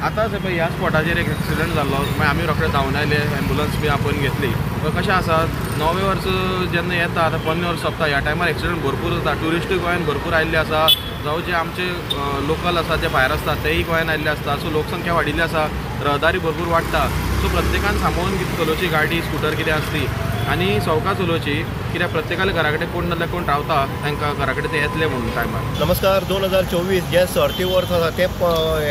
आतांच पळय ह्या स्पॉटाचेर एक एक्सिडंट जाल्लो मागीर आमी रोखडे धांवन आयले एम्बुलन्स बी आपण घेतली कशें आसा 9वें वर्स जेन्ना येता आतां 15वें वर्स सोंपता ह्या टायमार एक्सिडंट भरपूर जाता ट्युरिस्टूय गोंयान भरपूर आयिल्ले आसा जावं जे आमचे लोकल आसा जे भायर आसता तेय गोंयान आयिल्ले आसता सो लोकसंख्या वाडिल्ली आसा रहदारी भरपूर वाडटा सो प्रत्येकान सांबाळून चलोवची गाडी स्कुटर कितें आसती आनी सवका चलोवची कित्याक प्रत्येकाले घरा कडेन कोण नाल्यार कोण रावता तांकां घरा कडेन ते येतले म्हणून टायमार। नमस्कार 2024 जे सर्ती वर्स आसा ते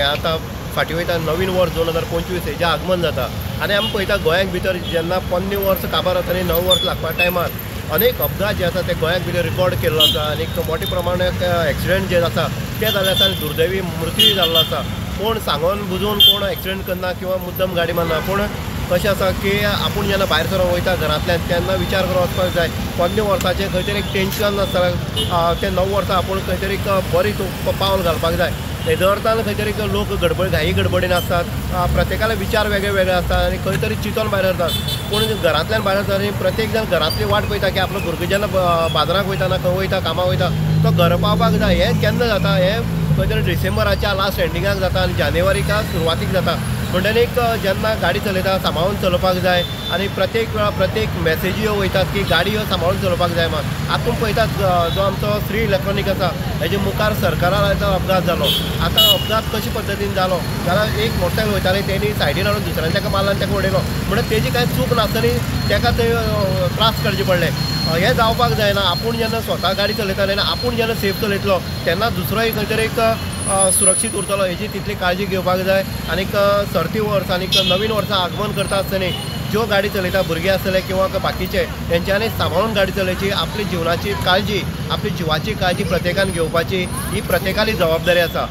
आतां फाटी वयता नवीन वर्स 2025 हेजें आगमन जाता आनी आमी पळयता गोंयाक भितर जेन्ना 15 वर्स काबार आसा आनी 9 वर्स लागपा टायमार अनेक अपघात जे आसा ते गोंयाक भितर रिकॉर्ड केल्लो आसा आनी मोठ्या प्रमाणांत एक्सिडंट जे आसा ते जाल्ले आसा आनी दुर्दैवी मृत्यूय जाल्लो आसा। कोण सांगून बुजोवन कोण एक्सिडंट करना किंवा मुद्दम गाडी मारना पूण कशें आसा की आपूण जेन्ना भायर सरून वयता घरांतल्यान तेन्ना विचार करून वचपाक जाय 15 वर्साचें खंय तरी एक टेन्शन आसता ते 9 वर्सां आपूण खंय तरी बरी पावल घालपाक जाय हेजो अर्थान खंय तरी लोक घाई गडबडीन आसतात प्रत्येकाला विचार वेगळे वेगळे आसतात आनी खंय तरी चिंतून भायर सरतात पूण घरांतल्यान भायर सरता आनी प्रत्येक जण घरांतली वाट पळयता की आपलो भुरगो जेन्ना बाजाराक वयता ना खंय वयता कामाक वयता तो घर पावपाक जाय हें केन्ना जाता हें खंय तरी डिसेंबराच्या लास्ट एंडिंगाक जाता आनी जानेवारीच्या सुरवातीक जाता म्हणटकीर जेन्ना गाडी चलयता सांबाळून चलोवपाक जाय आनी प्रत्येक वेळा प्रत्येक मेसेजी ह्यो वयतात की गाडी ह्यो सांबाळून चलोवपाक जाय मात आपूण पळयतात जो आमचो श्री इलेक्ट्रॉनीक आसा हेजे मुखार सरकाराचो अपघात जालो आतां अपघात कशे पद्दतीन जालो जाल्यार एक मोटरसायकल वयताले तेणी सायडीन हाडून दुसऱ्यान ताका मारला आनी ताका उडयलो म्हणल्यार तेजी कांय चूक नासतनी ताका थंय त्रास करचे पडले हें जावपाक जायना आपूण जेन्ना स्वता गाडी चलयताले आनी आपूण जेन्ना सेफ चलयतलो तेन्ना दुसरोय खंय तरी एक सुरक्षीत उरतलो हेची तितली काळजी घेवपाक जाय आनीक सर्ती वर्स आनीक नवीन वर्सा आगमन करता आसतना ज्यो गाडी चलयता भुरगे आसतले किंवा बाकीचे तेंच्यांनी सांबाळून गाडी चलोवची आपली जिवनाची काळजी आपली जिवाची काळजी प्रत्येकान घेवपाची ही प्रत्येकाली जबाबदारी आसा।